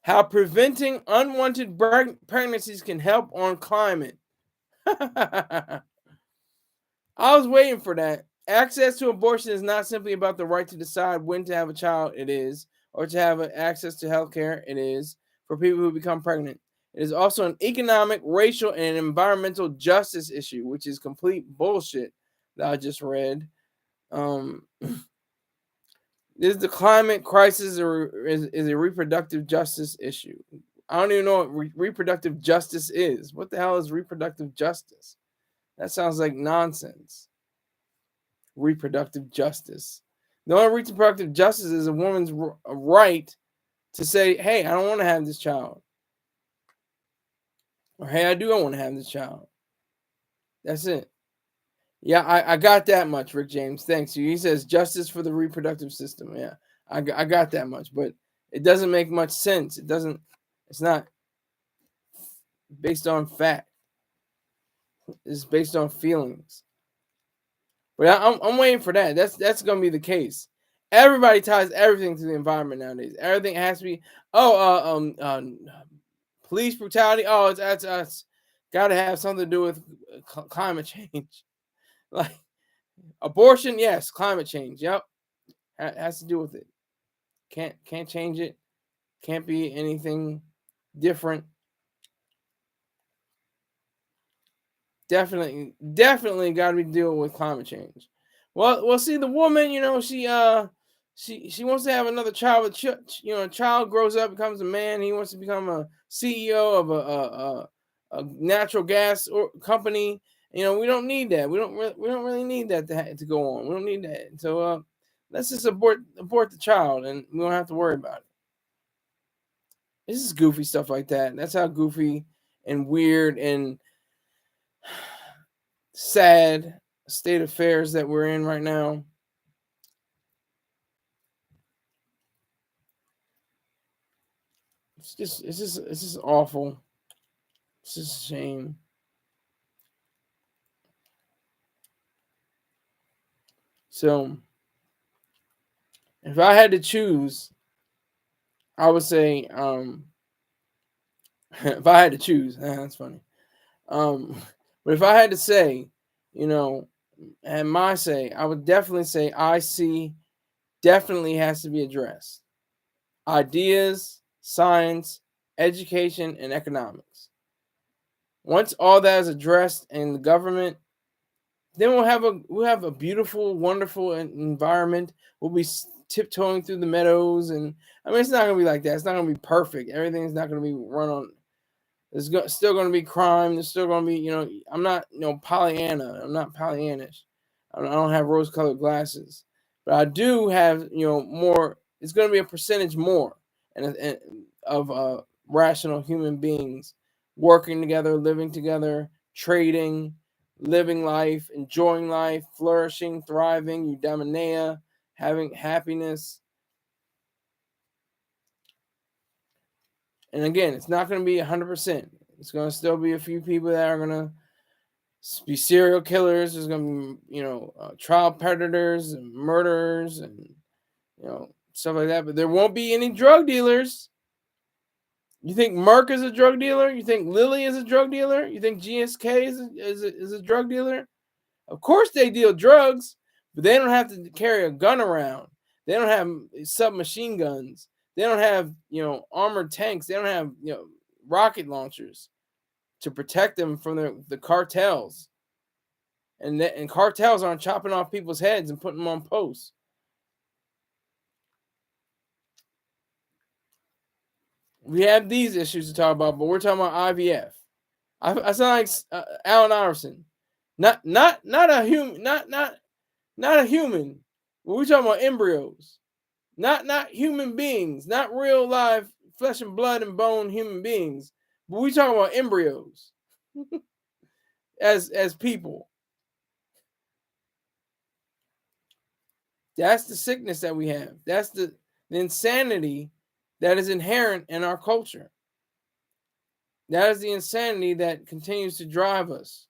How preventing unwanted pregnancies can help on climate. I was waiting for that. Access to abortion is not simply about the right to decide when to have a child, it is, or to have access to health care, it is, for people who become pregnant. It is also an economic, racial, and environmental justice issue, which is complete bullshit that I just read. Is the climate crisis is a reproductive justice issue? I don't even know what reproductive justice is. What the hell is reproductive justice? That sounds like nonsense. Reproductive justice. The only reproductive justice is a woman's right to say, hey, I don't want to have this child. Or hey, I do want to have this child. That's it. Yeah, I got that much, Rick James. Thanks you. He says justice for the reproductive system. Yeah, I got that much, but it doesn't make much sense. It's not based on fact. It's based on feelings. But I'm waiting for that. That's gonna be the case. Everybody ties everything to the environment nowadays. Everything has to be police brutality. Oh, it's got to have something to do with climate change. Like abortion, yes. Climate change, yep, has to do with it. Can't change it. Can't be anything different. Definitely got to be dealing with climate change. Well, see the woman, she wants to have another child. A child grows up, becomes a man. He wants to become a CEO of a natural gas company. We don't need that. We don't really need that to go on. We don't need that. So let's just abort the child, and we don't have to worry about it. This is goofy stuff like that. That's how goofy and weird and sad state affairs that we're in right now. It's just awful. It's just a shame. So if I had to choose, I would say if I had to choose, that's funny. But if I had to say, and my say, I would definitely say IC definitely has to be addressed. Ideas, science, education, and economics. Once all that is addressed in the government, then we'll have a beautiful, wonderful environment. We'll be tiptoeing through the meadows, and I mean, it's not gonna be like that. It's not gonna be perfect. Everything's not gonna be run on. Still going to be crime. There's still going to be, I'm not, Pollyanna. I'm not Pollyannish. I don't have rose-colored glasses, but I do have, more. It's going to be a percentage more, and of rational human beings working together, living together, trading, living life, enjoying life, flourishing, thriving, eudaimonia, having happiness. And again, it's not going to be 100%. It's going to still be a few people that are going to be serial killers. There's going to be, child predators and murderers and, stuff like that. But there won't be any drug dealers. You think Merck is a drug dealer? You think Lilly is a drug dealer? You think GSK is a drug dealer? Of course they deal drugs, but they don't have to carry a gun around. They don't have submachine guns. They don't have, armored tanks. They don't have, rocket launchers to protect them from the cartels. And cartels aren't chopping off people's heads and putting them on posts. We have these issues to talk about, but we're talking about IVF. I sound like Allen Iverson. Not a human. Not a human. We're talking about embryos. Not human beings. Not real live flesh and blood and bone human beings. But we talking about embryos as people. That's the sickness that we have. That's the insanity that is inherent in our culture. That is the insanity that continues to drive us.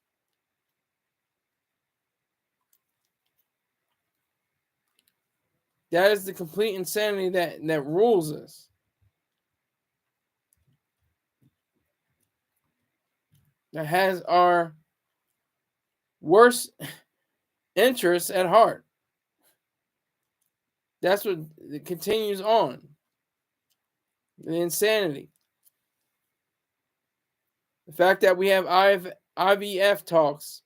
That is the complete insanity that rules us. That has our worst interests at heart. That's what it continues on. The insanity. The fact that we have IVF talks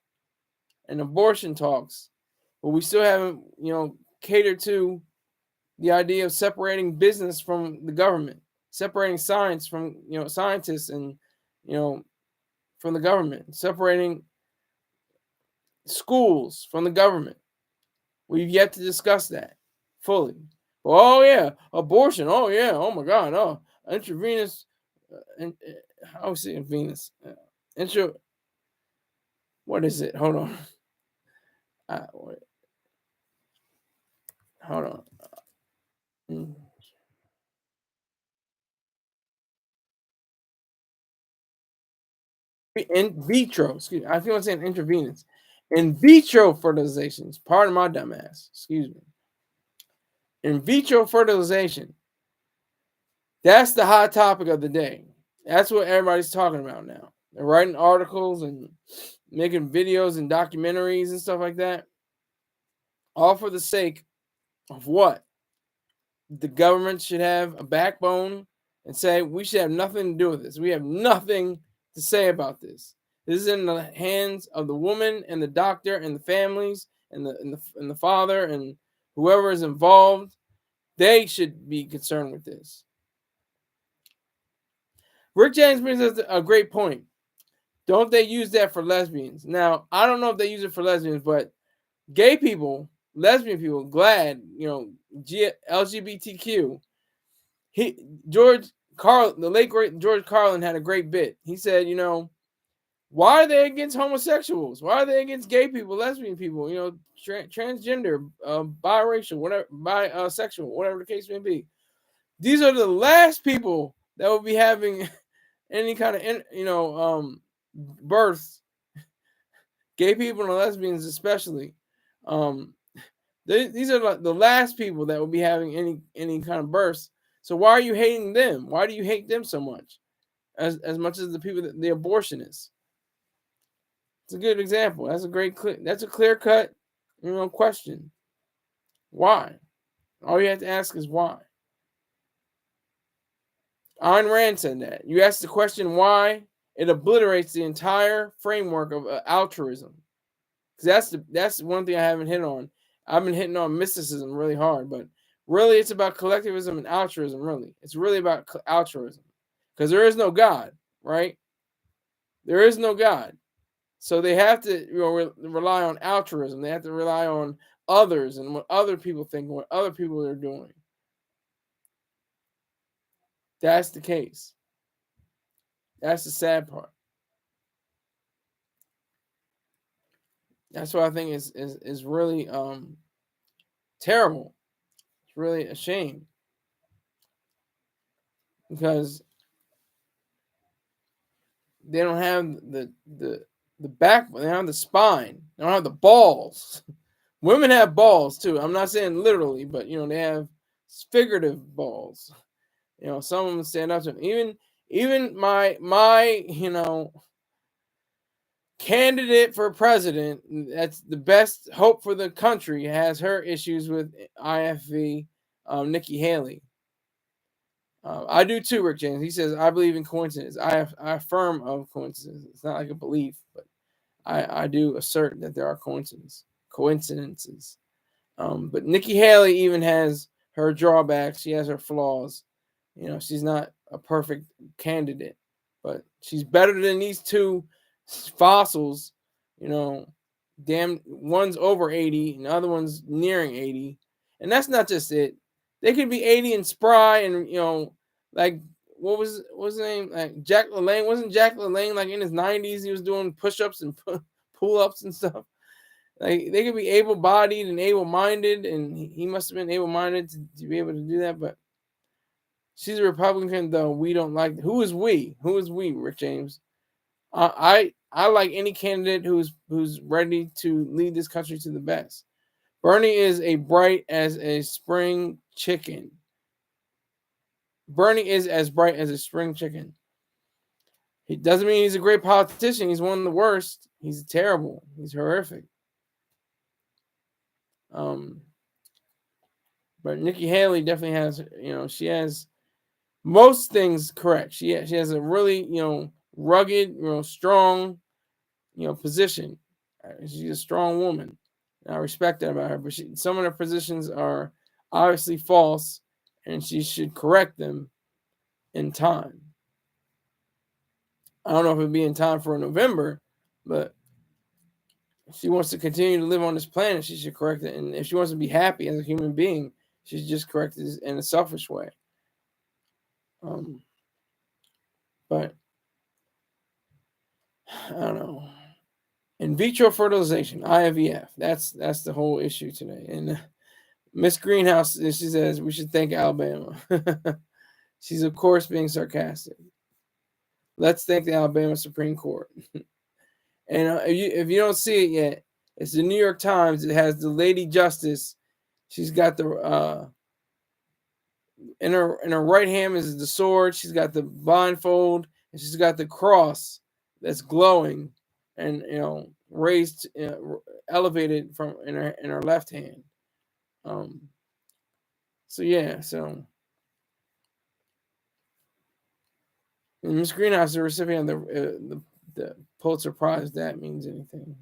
and abortion talks, but we still haven't, catered to the idea of separating business from the government, separating science from, scientists and, from the government, separating schools from the government. We've yet to discuss that fully. Oh yeah, abortion. Oh yeah. Oh my God. Oh, intravenous. I would say intravenous. What is it? Hold on. Wait. Hold on. In vitro. Excuse me. I feel I'm saying intravenous. In vitro fertilizations. Pardon my dumbass. Excuse me. In vitro fertilization. That's the hot topic of the day. That's what everybody's talking about now. They're writing articles and making videos and documentaries and stuff like that. All for the sake of what? The government should have a backbone and say, we should have nothing to do with this. We have nothing to say about this. This is in the hands of the woman and the doctor and the families and the father and whoever is involved. They should be concerned with this. Rick James brings us a great point. Don't they use that for lesbians? Now, I don't know if they use it for lesbians, but gay people, lesbian people, glad, LGBTQ. The late great George Carlin had a great bit. He said, why are they against homosexuals? Why are they against gay people, lesbian people, transgender, biracial, whatever, bisexual, whatever the case may be? These are the last people that will be having any kind of, births. Gay people and lesbians especially. These are the last people that will be having any kind of births. So why are you hating them? Why do you hate them so much? As much as the people the abortionists. It's a good example. That's a clear cut, question. Why? All you have to ask is why. Ayn Rand said that. You ask the question why, it obliterates the entire framework of altruism. Because that's one thing I haven't hit on. I've been hitting on mysticism really hard, but really it's about collectivism and altruism, really. It's really about altruism. Because there is no God, right? There is no God. So they have to rely on altruism. They have to rely on others and what other people think and what other people are doing. That's the case. That's the sad part. That's what I think is really terrible. It's really a shame. Because they don't have the backbone, they don't have the spine, they don't have the balls. Women have balls too. I'm not saying literally, but they have figurative balls. Some of them stand up to them. Even my candidate for president, that's the best hope for the country, has her issues with IFV, Nikki Haley. I do too, Rick James. He says, I believe in coincidence. I affirm of coincidence. It's not like a belief, but I do assert that there are coincidences. But Nikki Haley even has her drawbacks. She has her flaws. She's not a perfect candidate, but she's better than these two fossils. You know, damn, one's over 80 and the other one's nearing 80. And that's not just it. They could be 80 and spry and, like, what was his name? Like Jack LaLanne. Wasn't Jack LaLanne like in his 90s? He was doing push-ups and pull-ups and stuff. Like, they could be able-bodied and able-minded, and he must have been able-minded to be able to do that, but she's a Republican, though. We don't like. Who is we? Who is we, Rick James? I like any candidate who's ready to lead this country to the best. Bernie is as bright as a spring chicken. Bernie is as bright as a spring chicken. He doesn't mean he's a great politician. He's one of the worst. He's terrible. He's horrific. But Nikki Haley definitely has. She has most things correct. She has a really rugged, strong, position. She's a strong woman. And I respect that about her. But some of her positions are obviously false, and she should correct them in time. I don't know if it'll be in time for November, but if she wants to continue to live on this planet, she should correct it. And if she wants to be happy as a human being, she should just correct it in a selfish way. But I don't know. In vitro fertilization, IVF. That's the whole issue today. And Miss Greenhouse, she says we should thank Alabama. She's of course being sarcastic. Let's thank the Alabama Supreme Court. And if you don't see it yet, it's the New York Times. It has the Lady Justice. She's got the in her right hand is the sword. She's got the blindfold, and she's got the cross that's glowing, and raised, elevated from in her left hand. So Miss Greenhouse is the recipient of the Pulitzer Prize. If that means anything.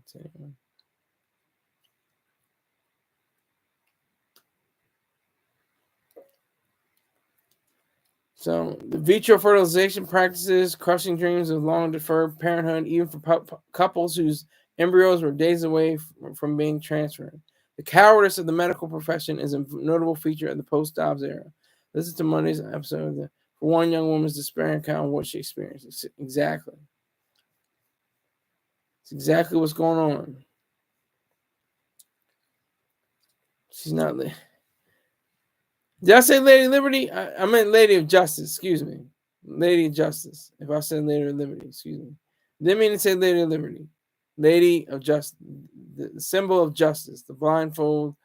So the vitro fertilization practices, crushing dreams of long-deferred parenthood, even for couples whose embryos were days away from being transferred. The cowardice of the medical profession is a notable feature of the post-Dobbs era. Listen to Monday's episode of For One Young Woman's despairing account of what she experienced. Exactly. It's exactly what's going on. She's not... Did I say Lady Liberty? I meant Lady of Justice. Excuse me. Lady of Justice. If I said Lady of Liberty, excuse me. Didn't mean to say Lady of Liberty. Lady of Justice. The symbol of justice. The blindfold,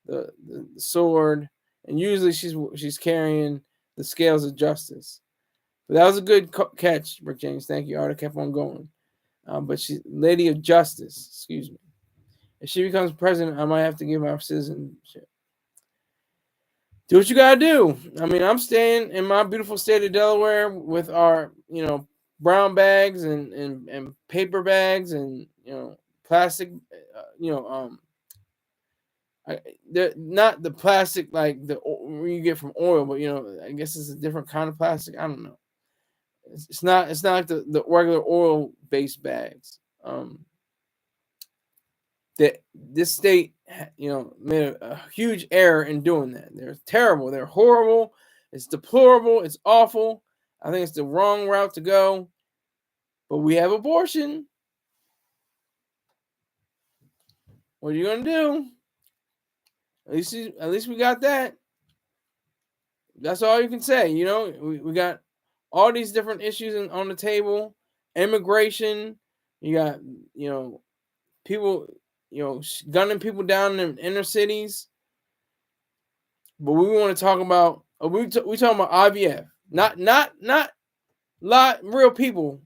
the sword. And usually she's carrying the scales of justice. But that was a good catch, Rick James. Thank you. I would have kept on going. But she's Lady of Justice. Excuse me. If she becomes president, I might have to give her citizenship. Do what you gotta do. I mean, I'm staying in my beautiful state of Delaware with our, brown bags and paper bags and plastic. They're not the plastic like the you get from oil, but I guess it's a different kind of plastic. I don't know. It's not like the regular oil based bags. That this state, made a huge error in doing that. They're terrible. They're horrible. It's deplorable. It's awful. I think it's the wrong route to go. But we have abortion. What are you gonna do? At least we got that. That's all you can say. We got all these different issues on the table. Immigration. You got people. Gunning people down in inner cities. But we want to talk about we talking about IVF, not real people.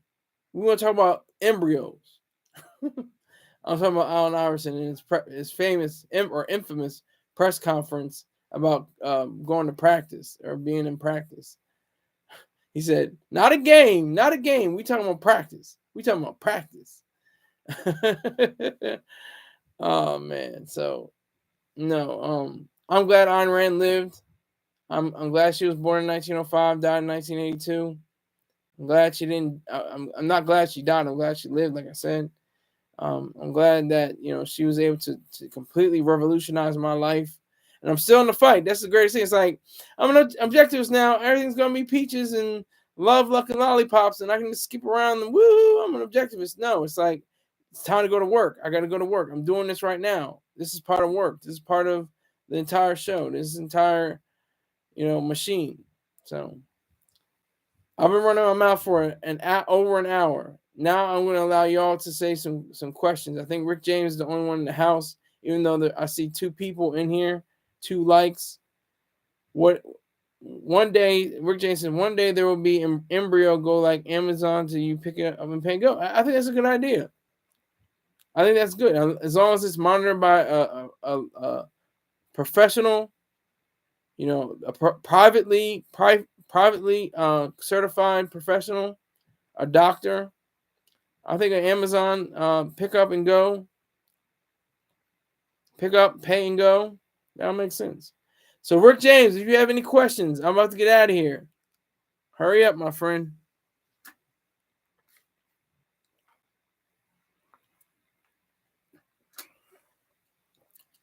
We want to talk about embryos. I'm talking about Allen Iverson and his famous or infamous press conference about going to practice or being in practice. He said, "Not a game, not a game. We talking about practice. We talking about practice." Oh man, so no, I'm glad Ayn Rand lived. I'm glad she was born in 1905, died in 1982. I'm glad she didn't. I'm not glad she died. I'm glad she lived. Like I said, I'm glad that she was able to completely revolutionize my life, and I'm still in the fight. That's the greatest thing. It's like I'm an objectivist now. Everything's gonna be peaches and love, luck, and lollipops, and I can just skip around and woo. I'm an objectivist. No, it's like it's time to go to work. I got to go to work. I'm doing this right now. This is part of work. This is part of the entire show. This entire machine. So I've been running my mouth for over an hour. Now I'm going to allow y'all to say some questions. I think Rick James is the only one in the house, even though I see 2 people in here, 2 likes. One day, Rick James said, one day there will be an embryo go like Amazon till you pick it up and pay go. I think that's a good idea. I think that's good. As long as it's monitored by a professional, a privately certified professional, a doctor. I think an Amazon pick up, pay and go. That'll make sense. So Rick James, if you have any questions, I'm about to get out of here. Hurry up, my friend.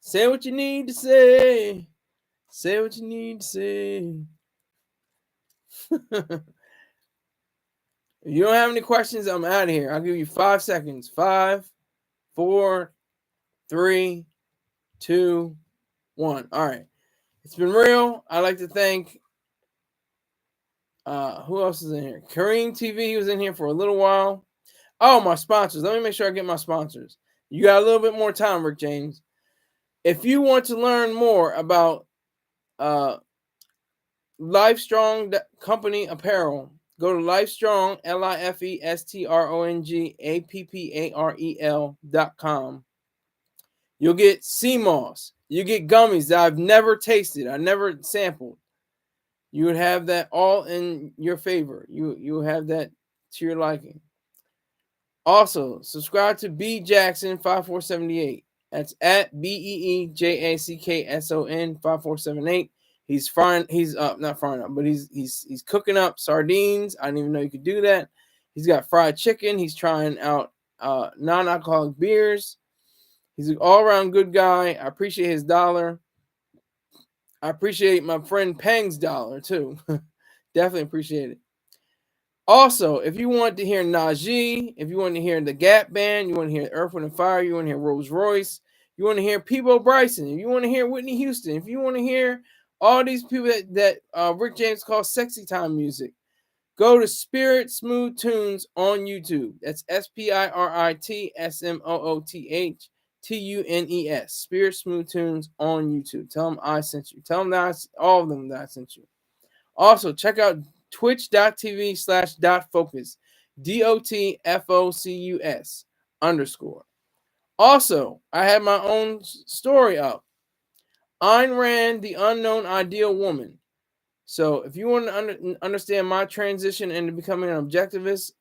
Say what you need to say. Say what you need to say. If you don't have any questions, I'm out of here. I'll give you 5 seconds. 5, 4, 3, 2, 1. All right. It's been real. I'd like to thank who else is in here? Kareem TV was in here for a little while. Oh, my sponsors. Let me make sure I get my sponsors. You got a little bit more time, Rick James. If you want to learn more about Lifestrong Company Apparel, go to Lifestrong, LifestrongApparel.com. You'll get sea moss. You get gummies that I've never tasted. I never sampled. You would have that all in your favor. You have that to your liking. Also, subscribe to B Jackson 5478. That's at BEEJACKSON 5478. He's frying. He's not frying up, but he's cooking up sardines. I didn't even know you could do that. He's got fried chicken. He's trying out non-alcoholic beers. He's an all-around good guy. I appreciate his dollar. I appreciate my friend Peng's dollar too. Definitely appreciate it. Also, if you want to hear Najee, if you want to hear the Gap Band, you want to hear Earth, Wind, and Fire, you want to hear Rolls Royce, you want to hear Peebo Bryson, if you want to hear Whitney Houston, if you want to hear all these people that Rick James calls sexy time music, go to Spirit Smooth Tunes on YouTube. That's SPIRITSMOOTHTUNES. Spirit Smooth Tunes on YouTube. Tell them I sent you. Tell them all of them that I sent you. Also, check out twitch.tv/.focus. DOTFOCUS _. Also, I have my own story up. Ayn Rand, The Unknown Ideal Woman. So if you want to understand my transition into becoming an objectivist,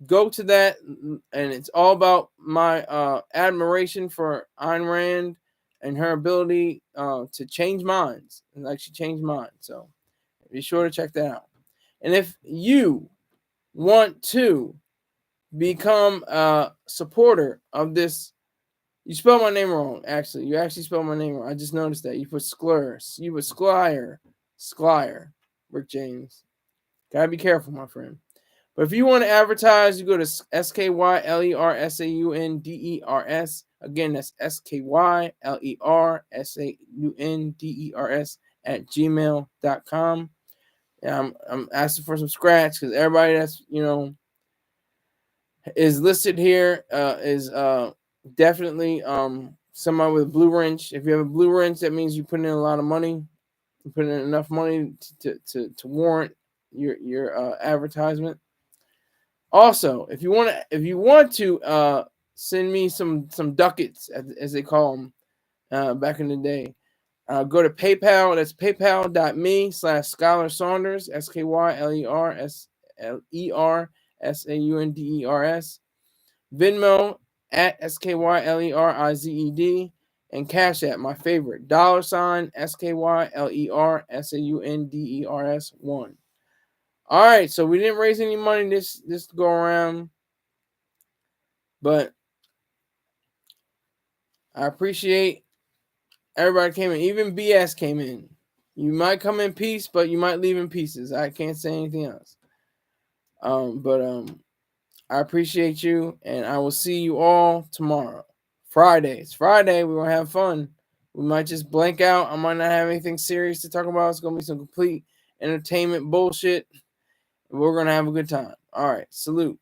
go to that, and it's all about my admiration for Ayn Rand and her ability to change minds, and like she changed mine. So be sure to check that out. And if you want to become a supporter of this, you spelled my name wrong, actually. You actually spelled my name wrong. I just noticed that. You put Sklur. You put Sklyer, Rick James. Gotta be careful, my friend. But if you want to advertise, you go to SKYLERSAUNDERS. Again, that's SKYLERSAUNDERS at gmail.com. And I'm asking for some scratch because everybody that's is listed here is definitely somebody with a blue wrench. If you have a blue wrench, that means you put in a lot of money. You put in enough money to warrant your advertisement. Also, if you want to send me some ducats, as they call them back in the day, go to PayPal. That's paypal.me/Skylar Saunders, SKYLERSAUNDERS. Venmo at SKYLERIZED. and Cash App, my favorite, $SKYLERSAUNDERS1. All right, so we didn't raise any money this go around, but I appreciate everybody came in. Even BS came in. You might come in peace, but you might leave in pieces. I can't say anything else. But I appreciate you, and I will see you all tomorrow. Friday. It's Friday. We're gonna have fun. We might just blank out. I might not have anything serious to talk about. It's gonna be some complete entertainment bullshit. We're gonna have a good time. All right. Salute.